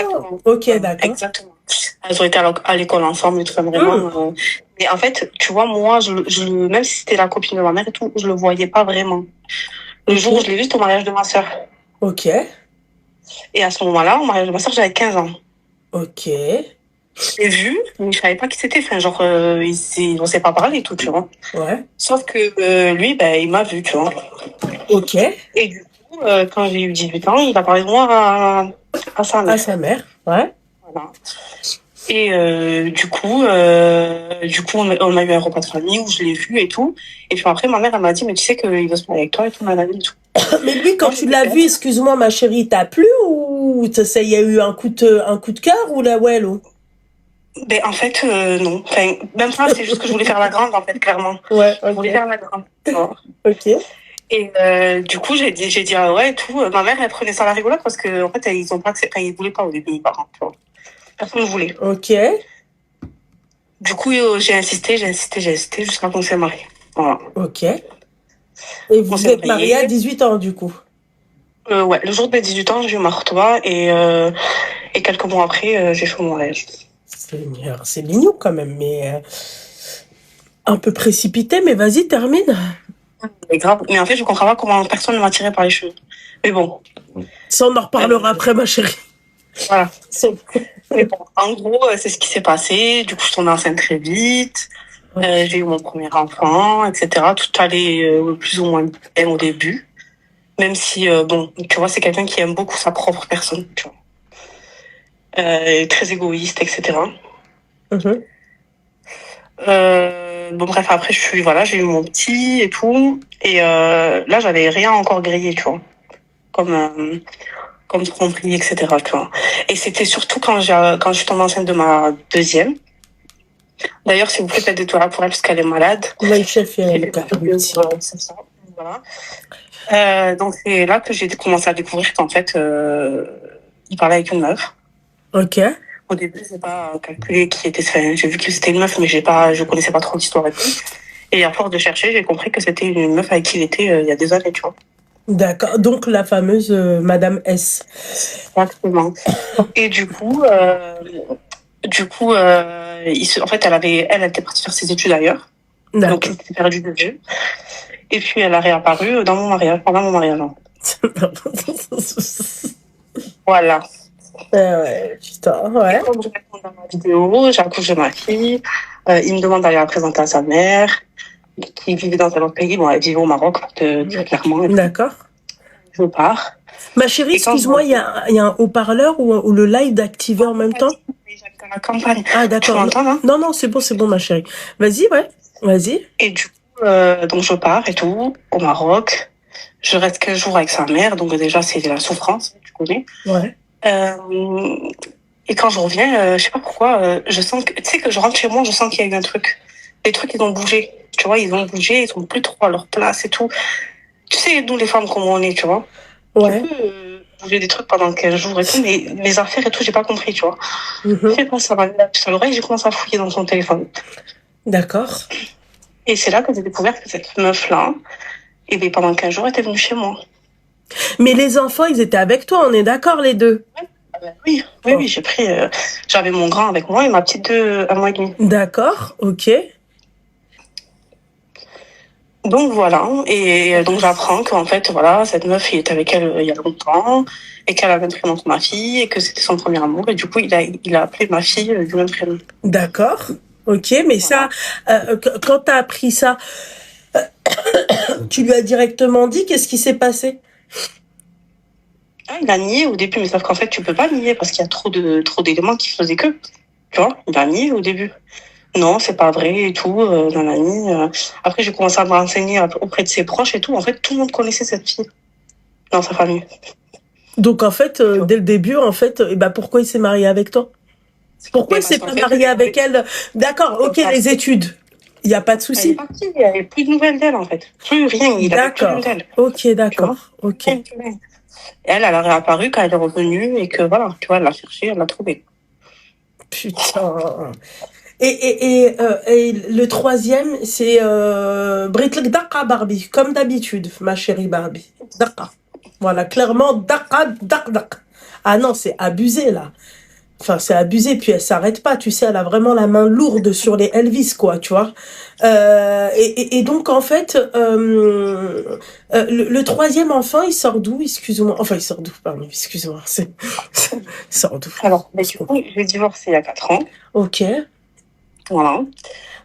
Exactement. Ok, d'accord. Exactement. Elles ont été à l'école ensemble et tout ça, Hmm, vraiment. Mais en fait, tu vois, moi, même si c'était la copine de ma mère et tout, je le voyais pas vraiment. Le ok, jour où je l'ai vu, c'était au mariage de ma sœur. ok, Et à ce moment-là, au mariage de ma sœur, j'avais 15 ans. ok, Je l'ai vu, mais je savais pas qui c'était. Enfin, genre, on s'est pas parlé et tout, tu vois. ouais, Sauf que lui, ben, il m'a vu, tu vois. ok, Et du coup, quand j'ai eu 18 ans, il a parlé de moi à sa à mère. sa mère, ouais, Voilà. Et du coup, on a eu un repas de famille où je l'ai vu et tout. Et puis après, ma mère, elle m'a dit, mais tu sais qu'il veut se marier avec toi et tout, nanana et tout. mais lui, quand Moi, je tu sais l'as pas. vu, excuse-moi, ma chérie, t'as plu ou il y a eu un coup de cœur ou la ouais, l'eau? Ben, en fait, non. Enfin, même pas, c'est juste que je voulais faire la grande, en fait, clairement. Ouais, Je voulais faire ok, la grande, tu vois. ok, Et du coup, j'ai dit ah ouais et tout. Ma mère, elle prenait ça à la rigolade parce que en fait, ils ont pas accepté, enfin, ils voulaient pas au début, mes parents, tu vois. Personne ne voulait. ok, Du coup, j'ai insisté jusqu'à qu'on s'est mariés. Voilà. ok. Et On vous s'est êtes mariés à mariés. 18 ans, du coup. Ouais, le jour de mes 18 ans, j'ai eu ma retour et quelques mois après, j'ai fait mon mariage. Seigneur, c'est mignon quand même, mais un peu précipité, mais vas-y, termine. Mais grave. Mais en fait, je comprends pas comment personne ne m'a tiré par les cheveux. Mais bon, Ça, on en reparlera euh, après, ma chérie. voilà. Mais bon, en gros, c'est ce qui s'est passé. Du coup, je suis tombée enceinte très vite. Ok. J'ai eu mon premier enfant, etc. Tout allait plus ou moins bien au début. Même si, bon, tu vois, c'est quelqu'un qui aime beaucoup sa propre personne, tu vois. Très égoïste, etc. Mhm. Bon, bref, après, voilà, j'ai eu mon petit et tout. Et là, j'avais rien encore grillé, tu vois. Comme, comme tromperie, etc., tu vois. Et c'était surtout quand je suis tombée enceinte de ma deuxième. D'ailleurs, s'il vous plaît, faites des toilettes pour elle parce qu'elle est malade. My chef, J'ai elle fait beaucoup de... carbuti. c'est ça. Voilà. Donc c'est là que j'ai commencé à découvrir qu'en fait, il parlait avec une meuf. Ok. Au début, j'ai pas calculé qui était. Enfin, j'ai vu que c'était une meuf, mais je connaissais pas trop l'histoire et tout. Et à force de chercher, j'ai compris que c'était une meuf avec qui il était il y a des années, tu vois. D'accord. Donc, la fameuse Madame S. Exactement. Et en fait, elle était partie faire ses études ailleurs. Donc, il D'accord. s'était perdu de vue. Et puis, elle a réapparu dans mon mariage, pendant mon mariage, hein. Voilà. Ouais, putain, Et ouais. comme je réponds dans ma vidéo, j'accouche de ma fille. Il me demande d'aller la présenter à sa mère, qui vivait dans un autre pays. Bon, elle vivait au Maroc, pour te dire clairement. Et tout. D'accord. Je pars. Ma chérie, Et quand je excuse-moi, reviens, il y a un haut-parleur ou le live d'activer en non, même pas temps? du tout, mais j'habite à la campagne. Ah, Tu d'accord. Non, m'entends, là? non, non, c'est bon, ma chérie. Vas-y, ouais. Vas-y. Et du coup, donc je pars et tout, au Maroc. Je reste 15 jours avec sa mère, donc déjà, c'est la souffrance, tu connais. Ouais. Euh, et quand je reviens, je sais pas pourquoi, je sens que, tu sais, que je rentre chez moi, je sens qu'il y a eu un truc. Les trucs, ils ont bougé. Tu vois, ils ont bougé, ils sont plus trop à leur place et tout. Tu sais, nous, les femmes, comment on est, tu vois. Tu peux Ouais. bouger des trucs pendant 15 jours et tout, mais mes affaires et tout, j'ai pas compris, tu vois. Je Mhm. sais pas, ça m'a mis la puce à l'oreille, j'ai commencé à fouiller dans son téléphone. D'accord. Et c'est là que j'ai découvert que cette meuf-là, et bien, pendant 15 jours, elle était venue chez moi. Mais les enfants, ils étaient avec toi, on est d'accord, les deux? Ah ben oui, oui, Oh. oui, j'avais mon grand avec moi et ma petite de 1 mois et demi. D'accord, ok. Donc voilà, et donc j'apprends qu'en fait, voilà, cette meuf, il était avec elle il y a longtemps, et qu'elle a le même prénom que ma fille, et que c'était son premier amour, et du coup, il a appelé ma fille du même prénom. D'accord. Ok, mais ça, Voilà. quand t'as appris ça, tu lui as directement dit qu'est-ce qui s'est passé? Ah, il a nié au début, mais sauf qu'en fait, tu peux pas nier parce qu'il y a trop d'éléments qui faisaient que, tu vois, il a nié au début. Non, c'est pas vrai et tout, nanani. Après, j'ai commencé à me renseigner auprès de ses proches et tout. En fait, tout le monde connaissait cette fille dans sa famille. Donc en fait, Tu vois. dès le début, en fait, bah, pourquoi il s'est marié avec toi? Pourquoi Mais il parce s'est qu'en pas fait, marié avec elle? D'accord, elle est ok, les partie. études. Il n'y a pas de Elle est souci. partie, il avait plus de nouvelles d'elle, en fait. Plus rien, il avait plus rien D'accord. d'elle. Ok, Tu vois. d'accord. Ok. Rien, plus rien. Et elle a réapparu quand elle est revenue et que voilà, tu vois, elle l'a cherché, elle l'a trouvé. Putain. Et le troisième, c'est Britlek Daqa Barbie, comme d'habitude, ma chérie Barbie. Daqa. Voilà, clairement, Daqa, Dak, Dak. Ah non, c'est abusé, là. Enfin, c'est abusé, puis elle s'arrête pas, tu sais, elle a vraiment la main lourde sur les Elvis, quoi, tu vois. Et donc, en fait, le troisième enfant, il sort d'où, excuse-moi. Enfin, il sort d'où, pardon, excuse-moi. Il sort d'où? Alors, mais Parce du qu'on- coup, j'ai divorcé il y a 4 ans. Ok. Voilà.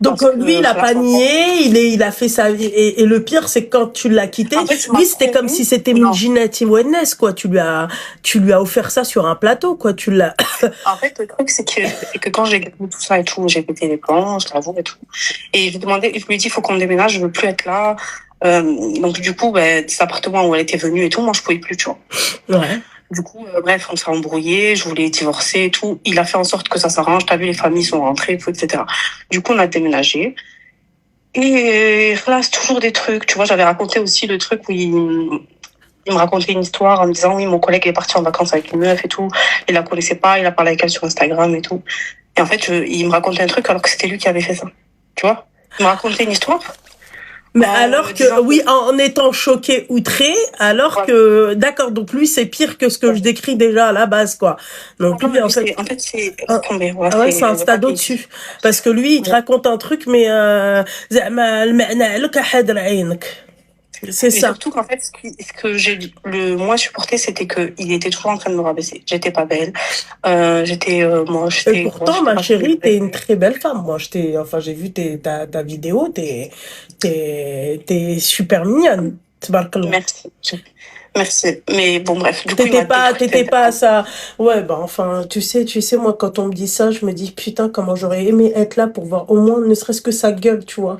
Donc Parce lui, que il a là, pas franchement, nié, il a fait sa vie. Et le pire, c'est que quand tu l'as quitté, en fait, il m'a lui, c'était comme promis. si c'était Non. Midginati Wellness, quoi. Tu lui as offert ça sur un plateau, quoi. Tu l'as. En fait, le truc, c'est que quand j'ai gagné tout ça et tout, j'ai pété les plans, je t'avoue et tout. Et je lui ai dit, il faut qu'on déménage, je veux plus être là. Donc, du coup, ben, cet appartement où elle était venue et tout, moi, je pouvais plus, tu vois. Ouais. Du coup, bref, on s'est embrouillé, je voulais divorcer et tout. Il a fait en sorte que ça s'arrange. T'as vu, les familles sont rentrées et tout, etc. Du coup, on a déménagé. Et là, c'est toujours des trucs. Tu vois, j'avais raconté aussi le truc où il me racontait une histoire en me disant, oui, mon collègue est parti en vacances avec une meuf et tout. Il la connaissait pas, il a parlé avec elle sur Instagram et tout. Et en fait, il me racontait un truc alors que c'était lui qui avait fait ça. Tu vois? Il me racontait une histoire Mais en me alors que, disant oui, que, en étant choqué, outré, alors voilà. que, d'accord, donc lui, c'est pire que ce que je décris déjà à la base, quoi. Donc Non, mais lui, lui, c'est, laisse un- tomber. Voilà, ah ouais, c'est un c'est pas stade bien. au-dessus. Parce que lui, il te raconte un truc, mais, زعما المعنى لك أحد عينك. C'est Mais ça. surtout qu'en fait, ce que j'ai le moins supporté, c'était que il était toujours en train de me rabaisser. J'étais pas belle, j'étais moche, Et j'étais grosse, pourtant, j'étais ma pas très chérie, t'es une belle. très belle femme. Moi, enfin, j'ai vu ta vidéo, t'es super mignonne. Tabarakallah. Merci, merci. Mais bon, bref, du coup, il m'a détruite T'étais pas intérieurement. ça. Ouais, bah, enfin, tu sais, moi, quand on me dit ça, je me dis, putain, comment j'aurais aimé être là pour voir au moins, ne serait-ce que sa gueule, tu vois.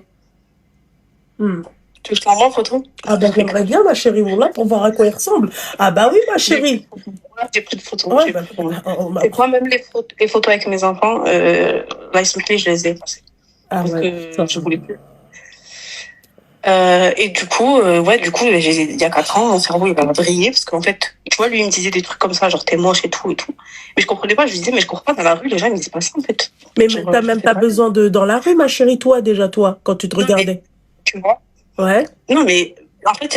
Hmm. Tu veux que je t'envoie en photo? Ah, bah, j'aimerais bien, ma chérie, là, pour voir à quoi il ressemble. Ah, bah oui, ma J'ai pris chérie. de photos. Voilà, j'ai pris de photos. Ouais, J'ai bah, pris, bah, c'est quoi, même les photos avec mes enfants, là, ils sont clés, je les ai effacées. ah Parce ouais, que putain. je voulais plus. Et du coup, il y a 4 ans, mon cerveau, il va briller, parce qu'en fait, tu vois, lui, il me disait des trucs comme ça, genre, t'es moche et tout et tout. Mais je comprenais pas, je lui disais, mais je comprends pas, dans la rue, les gens, ils me disent pas ça, en fait. Mais Genre, t'as je même fais pas pas. besoin dans la rue, ma chérie, toi, déjà, toi, quand tu te Non, mais, regardais. tu vois. Ouais. Non, mais, en fait,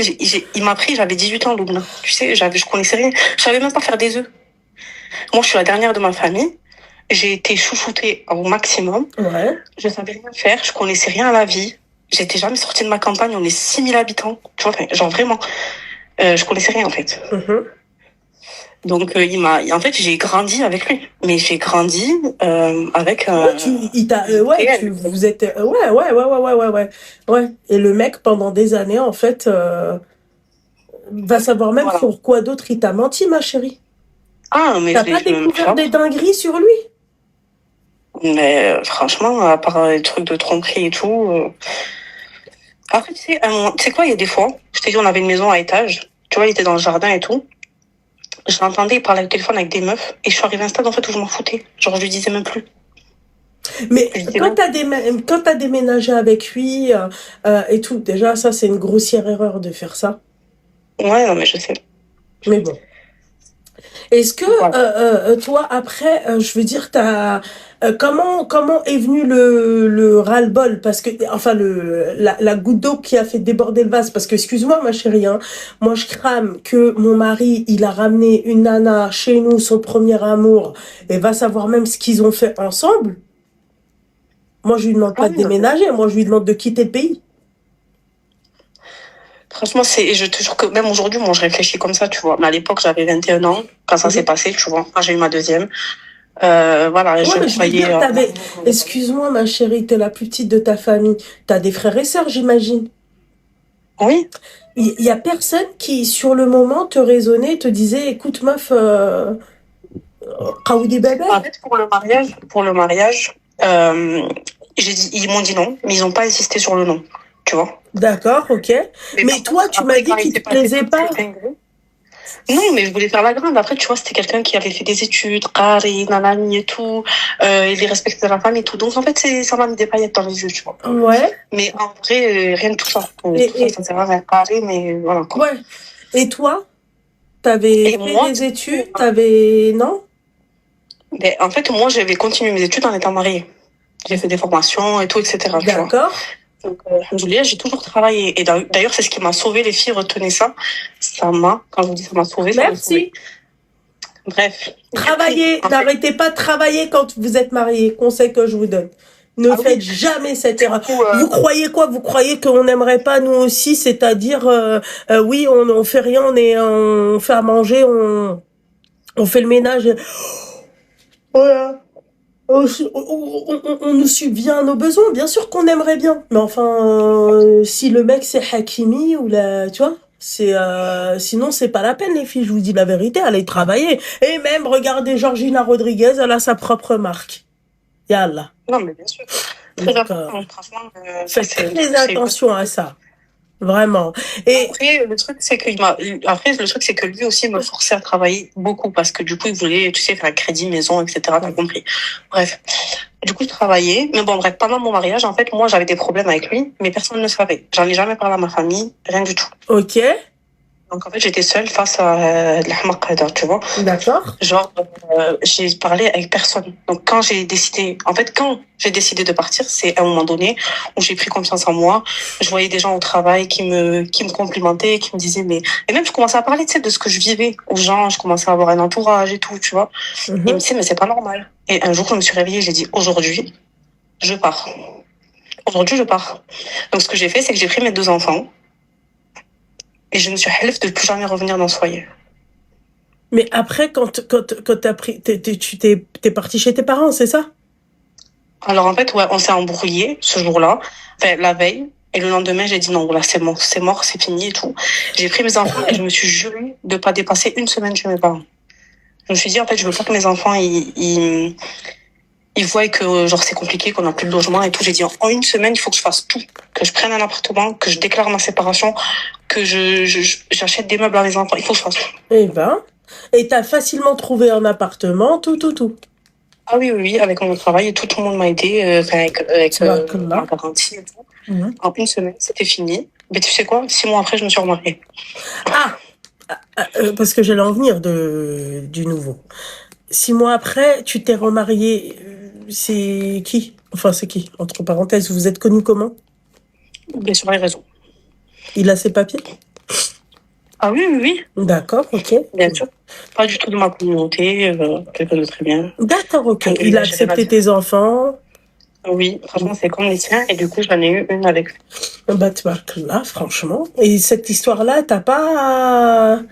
il m'a pris, j'avais 18 ans, Loubna. Tu sais, je connaissais rien. Je savais même pas faire des œufs. Moi, je suis la dernière de ma famille. J'ai été chouchoutée au maximum. Ouais. Je savais rien faire. Je connaissais rien à la vie. J'étais jamais sortie de ma campagne. On est 6000 habitants. Tu vois, enfin, genre vraiment. Je connaissais rien, en fait. Mhm. Donc, en fait, j'ai grandi avec lui. Mais j'ai grandi, avec, Ouais, ouais, réel. vous êtes, ouais. Ouais. Et le mec, pendant des années, en fait, va savoir même Voilà. sur quoi d'autre il t'a menti, ma chérie. Ah, mais T'as pas je l'ai même découvert fait. des dingueries sur lui? Mais, franchement, à part les trucs de tromperie et tout, après, tu sais, tu sais quoi, il y a des fois, je t'ai dit, on avait une maison à étage. Tu vois, il était dans le jardin et tout. Je l'entendais, il parlait au téléphone avec des meufs. Et je suis arrivée à un stade, en fait, où je m'en foutais. Genre, je lui disais même plus. Mais Je disais même. quand t'as déménagé avec lui et tout, déjà, ça, c'est une grossière erreur de faire ça. Ouais, non, mais je sais. Mais bon. Est-ce que Voilà. toi, après, je veux dire, comment est venu le ras-le-bol? Parce que, enfin, la goutte d'eau qui a fait déborder le vase. Parce que, excuse-moi, ma chérie, hein, moi, je crame que mon mari, il a ramené une nana chez nous, son premier amour, et va savoir même ce qu'ils ont fait ensemble. Moi, je lui demande Ah pas de oui, non, mais déménager, moi, je lui demande de quitter le pays. franchement, et je te jure que même aujourd'hui, moi, je réfléchis comme ça, tu vois. Mais à l'époque, j'avais 21 ans, quand ça s'est Mhm. passé, tu vois. Quand j'ai eu ma deuxième. Voilà, Ouais, je mais je veux croyais. dire, excuse-moi, ma chérie, t'es la plus petite de ta famille. T'as des frères et sœurs, j'imagine. Oui. Il y a personne qui, sur le moment, te raisonnait, te disait, écoute, meuf, Qaoudi bébé. En fait, pour le mariage, j'ai dit, ils m'ont dit non, mais ils n'ont pas insisté sur le non, tu vois. D'accord, ok. Mais Mais par toi, contre, tu m'as après, dit quand il qu'il s'est te passé plaisait toutes ces pas. dingueries. Non, mais je voulais faire la grande. Après, tu vois, c'était quelqu'un qui avait fait des études, qari, nanani et tout. Il respectait la famille et tout. Donc, en fait, ça m'a mis des paillettes dans les yeux, tu vois. Ouais. Mais en vrai, rien de tout ça. Tout Et, ça, et, ça sert à rien. Qari, mais voilà, quoi. ouais. Et toi, t'avais Et fait moi, des études, t'avais, non? ben, en fait, moi, j'avais continué mes études en étant mariée. J'ai fait des formations et tout, etc., tu vois. D'accord. Donc, alhamdoulilah, j'ai toujours travaillé. Et d'ailleurs, c'est ce qui m'a sauvé, les filles, retenez ça. Quand je vous dis ça m'a sauvé, ça m'a sauvé. Merci. Bref. Du coup, Travaillez, en fait, n'arrêtez pas de travailler quand vous êtes mariés. Conseil que je vous donne. Ne ah faites oui, jamais cette du erreur. coup, Vous croyez quoi? Vous croyez qu'on n'aimerait pas nous aussi, c'est-à-dire oui, on fait rien, on fait à manger, on fait le ménage. Voilà. On nous subvient à nos besoins. Bien sûr qu'on aimerait bien, mais enfin, si le mec c'est Hakimi ou la, tu vois. Sinon c'est pas la peine les filles, je vous dis la vérité, allez travailler. Et même regardez Georgina Rodriguez, elle a sa propre marque. Yallah. non, mais bien sûr. Très Donc, important, franchement, ça, faites très c'est une attention à ça. Vraiment. Et Après, le truc, c'est que lui aussi me forçait à travailler beaucoup parce que du coup, il voulait, tu sais, faire un crédit maison, etc. T'as compris. Bref. Du coup, je travaillais. Mais bon, bref, pendant mon mariage, en fait, moi, j'avais des problèmes avec lui, mais personne ne savait. J'en ai jamais parlé à ma famille, rien du tout. ok, Donc, en fait, j'étais seule face à l'ahmaq, tu vois. d'accord. Genre, j'ai parlé avec personne. Donc, quand j'ai décidé de partir, c'est à un moment donné où j'ai pris confiance en moi. Je voyais des gens au travail qui me complimentaient, qui me disaient, et même, je commençais à parler, tu sais, de ce que je vivais aux gens. Je commençais à avoir un entourage et tout, tu vois. Ils me Mhm. disaient, mais c'est pas normal. Et un jour, je me suis réveillée, j'ai dit, aujourd'hui, je pars. Aujourd'hui, je pars. Donc, ce que j'ai fait, c'est que j'ai pris mes 2 enfants et je me suis halef de plus jamais revenir dans ce foyer. Mais après, quand t'as pris, t'es parti chez tes parents, c'est ça? Alors en fait, ouais, on s'est embrouillé ce jour-là, enfin, la veille. Et le lendemain, j'ai dit non, voilà, c'est mort, c'est fini et tout. J'ai pris mes enfants et je me suis juré de pas dépasser une semaine chez mes parents. Je me suis dit, en fait, je veux pas que mes enfants, ils voient que genre c'est compliqué, qu'on a plus de logement et tout. J'ai dit, en une semaine, il faut que je fasse tout. Que je prenne un appartement, que je déclare ma séparation, que j'achète des meubles à mes enfants. Il faut que je fasse tout. Eh ben, et t'as facilement trouvé un appartement, tout. Ah oui, oui, oui, avec mon travail et tout, tout le monde m'a aidé, enfin, avec ma Tabarakallah. garantie et tout. Mhm. En une semaine, c'était fini. Mais tu sais quoi? 6 mois après, je me suis remariée. Ah, parce que j'allais en venir du nouveau. 6 mois après, tu t'es remarié. C'est qui? Enfin, c'est qui? Entre parenthèses, vous êtes connus comment? Bien sur les réseaux. Il a ses papiers? Ah oui, oui, oui, D'accord, ok. bien sûr. Pas du tout de ma communauté, quelqu'un de très bien. D'accord, ok. Il a Alhamdoulilah, j'ai rien à accepté dire. tes enfants. Oui, franchement, c'est comme les tiens. Et du coup, j'en ai eu une avec lui. Bah, tabarakallah, franchement. Et cette histoire-là, t'as pas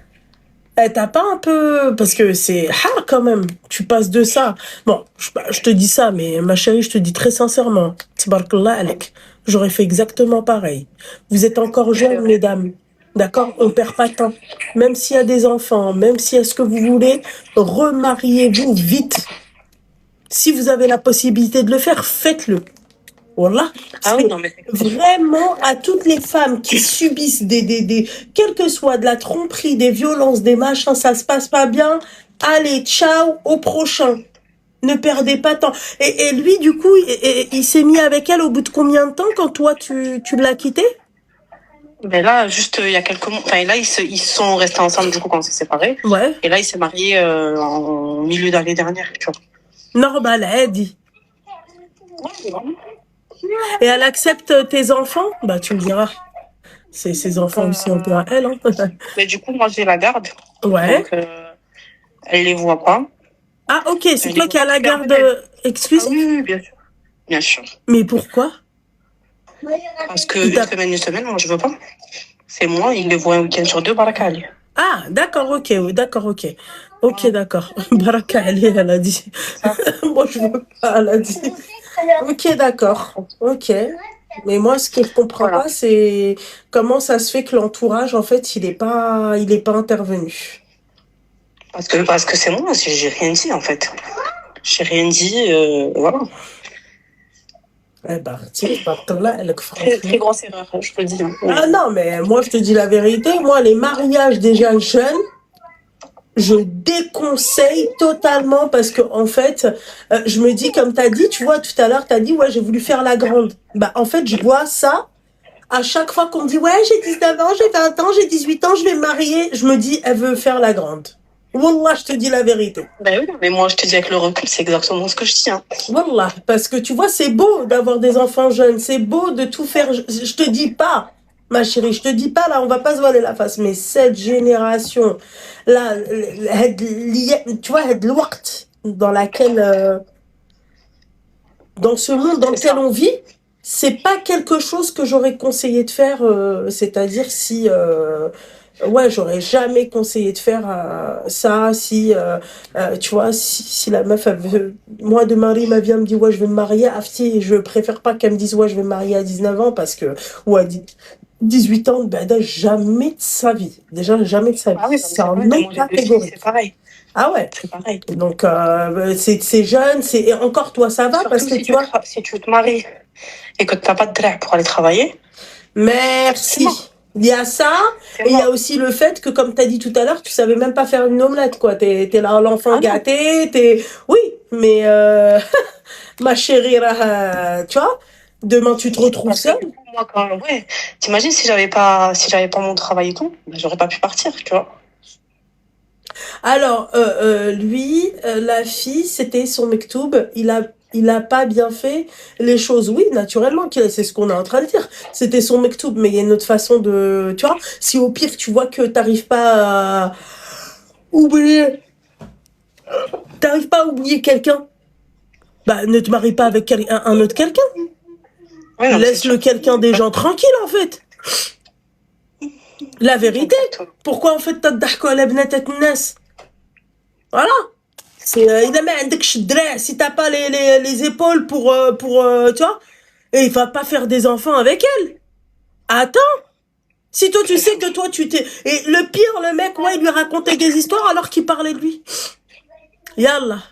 un peu, parce que c'est hard quand même. Tu passes de ça. Bon, je te dis ça, mais ma chérie, je te dis très sincèrement. Tabarakallah alek. J'aurais fait exactement pareil. Vous êtes encore C'est jeunes, vrai. mesdames. D'accord? On perd pas de temps. Même s'il y a des enfants, même si est-ce que vous voulez, remariez-vous vite. Si vous avez la possibilité de le faire, faites-le. Voilà. Ah Parce oui, que non, mais c'est sûr. vraiment, à toutes les femmes qui subissent quel que soit de la tromperie, des violences, des machins, ça se passe pas bien, allez, ciao, au prochain. Ne perdez pas de temps. Et lui, du coup, il s'est mis avec elle au bout de combien de temps quand toi, tu l'as quitté? Mais là, juste il y a quelques mois, enfin là, ils sont restés ensemble du coup quand on s'est séparés. Ouais. Et là, il s'est marié en milieu d'année dernière, tu vois. Normal, elle dit. Et elle accepte tes enfants? Bah, tu me diras. C'est ses enfants aussi un peu à elle, hein. Mais du coup, moi, j'ai la garde. Ouais. Donc, elle les voit pas. Ah, ok, c'est Elle les toi voit qui as pas la parce qu'en fait, garde ah exclusive? oui, oui, bien sûr. Bien sûr. Mais pourquoi? Parce que Il t'a une semaine, moi, je veux pas. C'est moi, il les voit un week-end sur deux, Baraka Ali. Ah, d'accord, ok, oui, d'accord, ok. Ok, d'accord. Baraka Ali, elle a dit. Ça. Moi, je veux pas, elle a dit. Ok, d'accord. Ok. Mais moi, ce que je comprends Voilà. pas, c'est comment ça se fait que l'entourage, en fait, il est pas intervenu. Parce que c'est moi, j'ai rien dit, en fait. J'ai rien dit, voilà. Eh ben, tu sais, là, elle, Très, très franchement. grosse erreur, je peux le dire. Ah non, mais moi, je te dis la vérité. Moi, les mariages déjà jeunes, je déconseille totalement parce que en fait, je me dis comme t'as dit, tu vois, tout à l'heure t'as dit ouais j'ai voulu faire la grande. Bah en fait je vois ça à chaque fois qu'on me dit ouais j'ai 19 ans, j'ai 20 ans, j'ai 18 ans, je vais me marier, je me dis elle veut faire la grande. Wallah, je te dis la vérité. Ben oui, mais moi, je te dis avec le recul, c'est exactement ce que je dis. Hein. Wallah, parce que tu vois c'est beau d'avoir des enfants jeunes, c'est beau de tout faire. Je te dis pas. Ma chérie, je te dis pas là, on va pas se voiler la face, mais cette génération, là, tu vois, le waqt dans laquelle, dans ce monde dans C'est lequel ça. on vit, c'est pas quelque chose que j'aurais conseillé de faire, c'est-à-dire si, ouais, j'aurais jamais conseillé de faire ça, si, tu vois, si la meuf, elle veut, moi de mari, ma vie, elle me dit, ouais, je vais me marier, Afti, je préfère pas qu'elle me dise, ouais, je vais me marier à 19 ans parce que, ou à 18 ans, ben, jamais de sa vie. Déjà, jamais de sa vie. Ah oui, non, mais C'est c'est un vrai. non Moi, j'ai deux filles, c'est catégorique. pareil. Ah ouais. C'est pareil. Donc, c'est jeune, et encore toi, ça va parce Surtout que tu vois, si tu te maries et que tu n'as pas de drap pour aller travailler, c'est merci. mort. Il y a ça, C'est et il y a mort. aussi le fait que, comme tu as dit tout à l'heure, tu savais même pas faire une omelette, quoi. T'es là, l'enfant Ah non. gâté, oui, mais, ma chérie, tu vois, demain tu te retrouves Parce que seule. du coup, moi, ouais, t'imagines si j'avais pas mon travail et tout, ben, j'aurais pas pu partir, tu vois. Alors, lui, la fille, c'était son mektoub. Il a pas bien fait les choses. Oui, naturellement, c'est ce qu'on est en train de dire. C'était son mektoub, mais il y a une autre façon de, tu vois, si au pire tu vois que oublier, t'arrives pas à oublier quelqu'un, bah ne te marie pas avec un autre quelqu'un. Oui, non, mais c'est Laisse le sûr. quelqu'un des gens tranquille, en fait. La vérité. Exactement. Pourquoi en fait t'as d'ahko ala bnat الناس? Voilà. C'est إذا ما عندكش الدراع, si t'as pas les épaules pour tu vois, et il va pas faire des enfants avec elle. Attends, si toi tu C'est sais ça. que toi tu t'es, et le pire, le mec, ouais, il lui racontait des histoires alors qu'il parlait de lui. Yallah,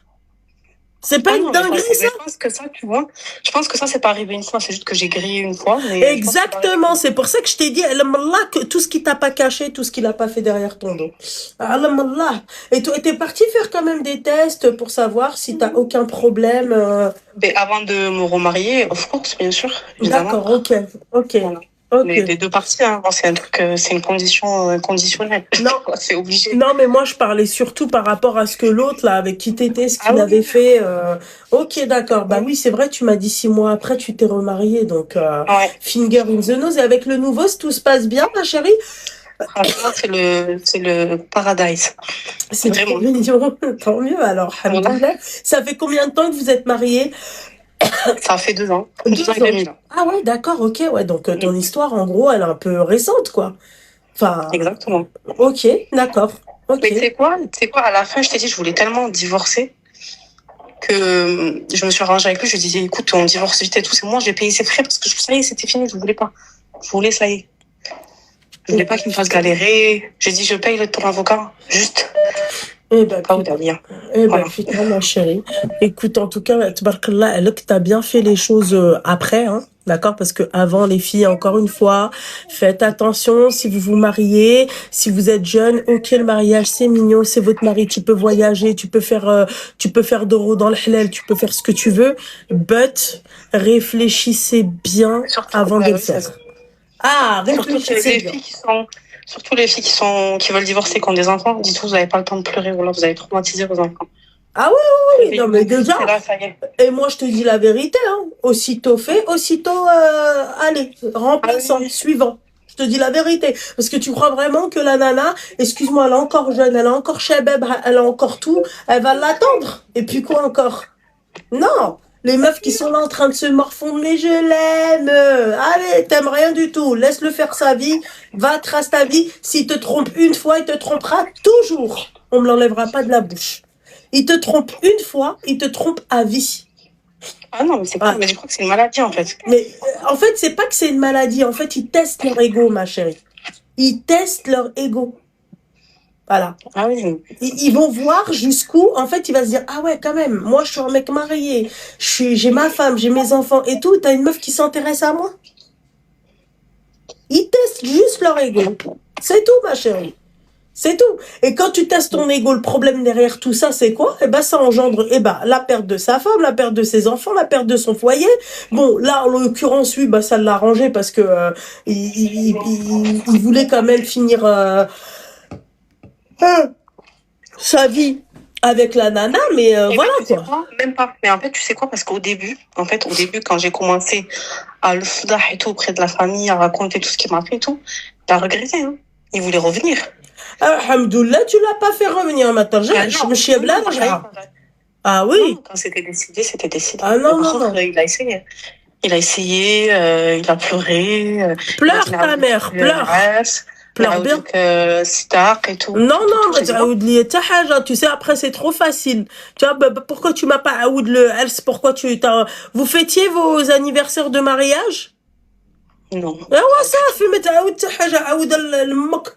c'est pas Ah une non, mais ça, dinguerie ça? je pense que ça, tu vois, je pense que ça, c'est pas arrivé une fois, c'est juste que j'ai grillé une fois, mais je pense que c'est pas arrivé une Exactement, fois. c'est pour ça que je t'ai dit, Allah, que tout ce qu'il t'a pas caché, tout ce qu'il a pas fait derrière ton dos. Allah. Et toi, t'es parti faire quand même des tests pour savoir si t'as aucun problème. Mais avant de me remarier, of course, bien sûr, évidemment. D'accord, ok, ok, Voilà. ok. Mais des deux parties, hein. Bon, c'est un truc, c'est une condition conditionnelle. Non, C'est obligé. non, mais moi je parlais surtout par rapport à ce que l'autre là avec qui t'étais, ce Ah qu'il avait oui, fait. Ok, d'accord. Bah oui. oui, c'est vrai. Tu m'as dit 6 mois après, tu t'es remariée, donc Ouais. finger in the nose. Et avec le nouveau, tout se passe bien, ma chérie. Franchement, c'est le paradise. C'est trop Vraiment. mignon. Tant mieux alors. Voilà. Alhamdoulilah. Ça fait combien de temps que vous êtes mariés? Ça fait 2 ans. 2 ans et 2 ans. demi, là. Ah ouais, d'accord. Ok, ouais. Donc ton Mm. histoire, en gros, elle est un peu récente, quoi. Enfin, Exactement. ok, d'accord. Ok. Mais tu sais quoi, à la fin, je t'ai dit, je voulais tellement divorcer que je me suis arrangée avec lui. Je lui ai dit, écoute, on divorce vite et tout. C'est moi, je vais payer ses frais parce que ça y est, c'était fini. Je voulais pas. Je voulais, ça y est. Je voulais pas qu'il me fasse galérer. J'ai dit, je paye ton avocat. Juste. Eh ben, Pas où putain. d'avenir. Eh ben, Voilà. putain, ma chérie. Écoute, en tout cas, tabarakallah, elle, t'as bien fait les choses après, hein. D'accord? Parce que avant, les filles, encore une fois, faites attention si vous vous mariez, si vous êtes jeune, ok, le mariage, c'est mignon, c'est votre mari, tu peux voyager, tu peux faire d'euros dans le halal, tu peux faire ce que tu veux, but, réfléchissez bien Surtout, avant de ouais, le oui, c'est faire. ça. Ah, Surtout que réfléchissez les bien. filles surtout les filles qui veulent divorcer, qui ont des enfants, dites-vous, vous n'avez pas le temps de pleurer, voilà, vous avez traumatisé vos enfants. Ah oui, oui, oui, non, mais Réveillez-vous vite, déjà, et là, ça y est. et moi, je te dis la vérité, hein. Aussitôt fait, aussitôt, allez, Ah remplaçant, oui, suivant. Je te dis la vérité. Parce que tu crois vraiment que la nana, excuse-moi, elle est encore jeune, elle a encore shabab, elle a encore tout, elle va l'attendre. Et puis quoi encore? Non! Les meufs qui sont là en train de se morfondre, mais je l'aime. Allez, t'aimes rien du tout. Laisse-le faire sa vie. Va, trace ta vie. S'il te trompe une fois, il te trompera toujours. On me l'enlèvera pas de la bouche. Il te trompe une fois, il te trompe à vie. ah non, mais c'est pas, Ah, mais je crois que c'est une maladie, en fait. mais en fait, c'est pas que c'est une maladie. En fait, ils testent leur ego, ma chérie. Ils testent leur ego. Voilà. Ah oui, Ils vont voir jusqu'où, en fait, il va se dire, ah ouais, quand même, moi, je suis un mec marié, j'ai ma femme, j'ai mes enfants et tout, t'as une meuf qui s'intéresse à moi? Ils testent juste leur ego. C'est tout, ma chérie. C'est tout. Et quand tu testes ton ego, le problème derrière tout ça, c'est quoi? Eh ben, ça engendre, eh ben, la perte de sa femme, la perte de ses enfants, la perte de son foyer. Bon, là, en l'occurrence, lui, bah, ça l'a arrangé parce que, il voulait quand même finir, sa vie avec la nana, mais Et voilà tu sais quoi. quoi? Même pas. Mais en fait, tu sais quoi? Parce qu'au début, quand j'ai commencé à le foudah et tout auprès de la famille, à raconter tout ce qu'il m'a fait et tout, t'as regretté, hein. Il voulait revenir. Alhamdoulilah, tu l'as pas fait revenir maintenant. Ah non, Je suis non, non, Ah non, oui. quand c'était décidé, c'était décidé. Ah Mais non, par non, contre, non. il a essayé. Il a essayé, il a pleuré, il a dit Pleure qu'il ta avait dit mère, pleure. il Pleure a dit bien. que Stark et tout, Non, tout, tout, non, tout. mais J'ai dit non. tu sais, après, c'est trop facile. Tu vois, pourquoi tu m'as pas aoud le else, pourquoi vous fêtiez vos anniversaires de mariage? Non, Ah ouais, pas ça, du tout. في متعود حتى حاجة عاود لأمك.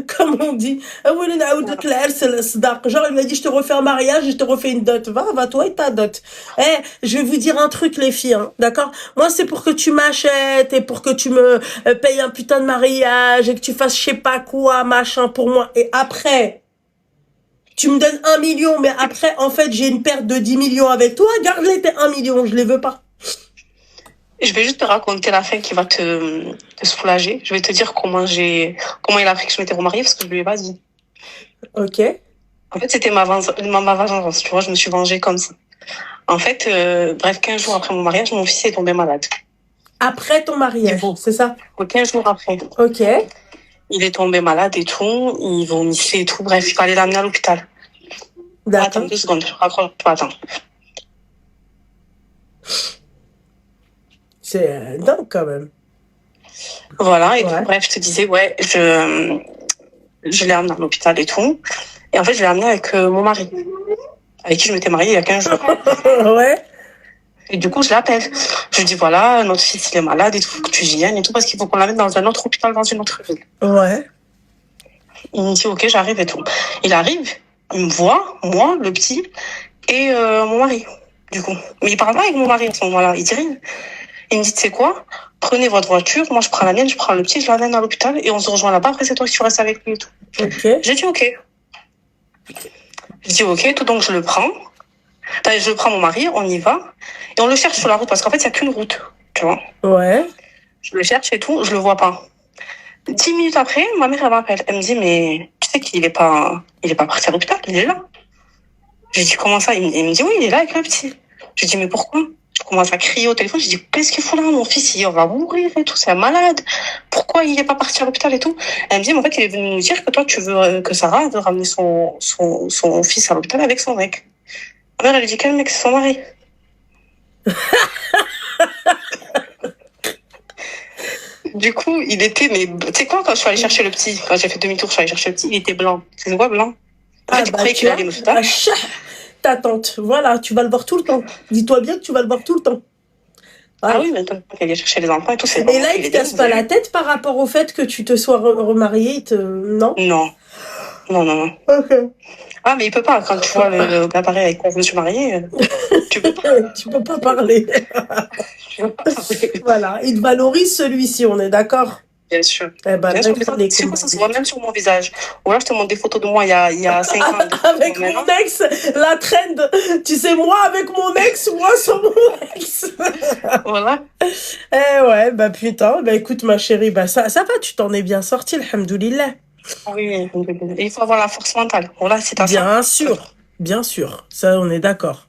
Comme on dit. Ah oui, نعاود لك العرس الصداق. Genre, il m'a dit, je te refais un mariage, je te refais une dot. Va toi et ta dot. Eh, je vais vous dire un truc, les filles, hein, d'accord? Moi, c'est pour que tu m'achètes et pour que tu me payes un putain de mariage et que tu fasses je sais pas quoi, machin pour moi. Et après, tu me donnes 1 million, mais après, en fait, j'ai une perte de 10 millions avec toi. Garde-les tes 1 million, je les veux pas. Je vais juste te raconter la fin qui va te soulager. Je vais te dire comment il a appris que je m'étais remariée parce que je lui ai pas dit. Ok? En fait, c'était ma vengeance, tu vois, je me suis vengée comme ça. En fait, bref, 15 jours après mon mariage, mon fils est tombé malade. Après ton mariage, c'est ça? 15 jours après. Ok. Il est tombé malade et tout, il vomissait et tout. Bref, il fallait l'amener à l'hôpital. Attends D'accord. 2 secondes, je raccroche. Attends. C'est dingue quand même. Voilà, et tout. Ouais. Bref, je te disais, ouais, je l'ai amené à l'hôpital et tout. Et en fait, je l'ai amené avec mon mari, avec qui je m'étais mariée il y a 15 jours. Ouais. Et du coup, je l'appelle. Je lui dis, voilà, notre fils, il est malade, il faut que tu viennes et tout, parce qu'il faut qu'on l'amène dans un autre hôpital, dans une autre ville. Ouais. Il me dit, ok, j'arrive et tout. Il arrive, il me voit, moi, le petit, et mon mari, du coup. Mais il parle pas avec mon mari à ce moment-là, il dit rien. Il me dit, tu sais quoi? Prenez votre voiture, moi je prends la mienne, je prends le petit, je l'amène à l'hôpital et on se rejoint là-bas. Après, c'est toi qui tu restes avec lui et tout. Ok. J'ai dit, ok. Je dis, ok, tout, donc je le prends. Enfin, je prends mon mari, on y va. Et on le cherche sur la route parce qu'en fait, il n'y a qu'une route, tu vois. Ouais. Je le cherche et tout, je le vois pas. 10 minutes après, ma mère, elle m'appelle. Elle me dit, mais tu sais qu'il est pas parti à l'hôpital, il est là. Je lui dis, comment ça? Il me dit, oui, il est là avec le petit. Je lui dis, mais pourquoi? Je commence à crier au téléphone. Je dis, qu'est-ce qu'il fout là? Mon fils, il va mourir et tout, c'est un malade. Pourquoi il est pas parti à l'hôpital et tout? Elle me dit, mais en fait, il est venu nous dire que toi, tu veux, que Sarah veut ramener son fils à l'hôpital avec son mec. Ma mère, elle lui dit, quel mec? C'est son mari. Du coup, il était, mais tu sais quoi, quand je suis allée chercher le petit, quand j'ai fait demi-tour, je suis allée chercher le petit, il était blanc. C'est quoi, blanc? En fait, il croyait qu'il allait me Ah, faire. ta tante. Voilà, tu vas le voir tout le temps. Dis-toi bien que tu vas le voir tout le temps. Ah Voilà. oui, maintenant qu'il allait chercher les enfants et tout, c'est Et bon. là, il te casse pas la tête par rapport au fait que tu te sois remarié, non? Non, non, non, non. Ok. Ah, mais il peut pas. Quand tu vois le gabarit avec quoi je me suis mariée, tu peux pas. Tu peux pas parler. Tu peux pas parler. Voilà, il te valorise celui-ci, on est d'accord? Bien sûr. Eh ben, Bien sûr, mais regarde les tu sais quoi, ça se commentaires. voit même sur mon visage. Ou alors, je te montre des photos de moi il y a 5 ans. Avec mon ex, la trend. Tu sais, moi avec mon ex, moi sans mon ex. Voilà. Eh ouais, bah putain, bah écoute ma chérie, bah ça va, tu t'en es bien sorti, alhamdoulilah. Oui, et il faut avoir la force mentale. Voilà, c'est à ça. Bien sûr, ça on est d'accord.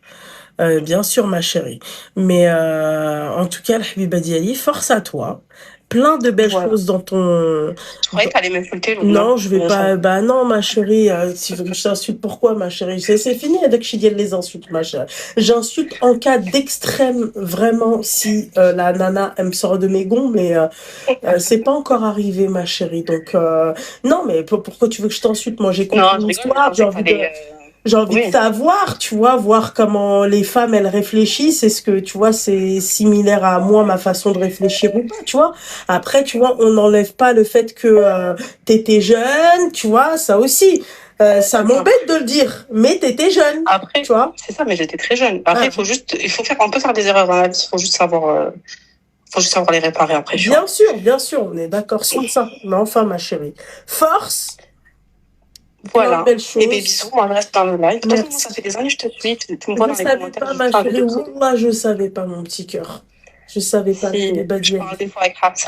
Bien sûr ma chérie. Mais en tout cas, Habiba Diali, force à toi. Plein de belles Voilà. choses dans ton... Je croyais que t'allais m'insulter, Lou. Non, je vais pas... Bah non, ma chérie, si je t'insulte, pourquoi, ma chérie? C'est fini avec Chidiel les insultes, ma chérie. J'insulte en cas d'extrême, vraiment, si la nana, elle me sort de mes gonds, mais c'est pas encore arrivé, ma chérie. Donc, non, mais pourquoi tu veux que je t'insulte? Moi, j'ai compris Non, je rigole, l'histoire, je pensais que t'allais... j'ai envie Oui. de savoir, tu vois, voir comment les femmes, elles réfléchissent. Est-ce que, tu vois, c'est similaire à moi, ma façon de réfléchir ou pas, tu vois? Après, tu vois, on n'enlève pas le fait que t'étais jeune, tu vois, ça aussi. Ça m'embête de le dire, mais t'étais jeune, Après, tu vois? c'est ça, mais j'étais très jeune. Après, on peut faire des erreurs dans la vie, il faut juste savoir les réparer après, tu vois. Bien sûr, on est d'accord sur ça. Mais enfin, ma chérie, force. Voilà. Belle chose. Et bien, bisous, moi, je reste dans le live. De toute façon, Merci. ça fait des années que je te suis, tu me vois dans Je les savais commentaires. pas, je ma parle de chérie. tout. Wallah, je savais pas, mon petit cœur. Je savais pas. Si, Les je parle des fois avec Hafsa.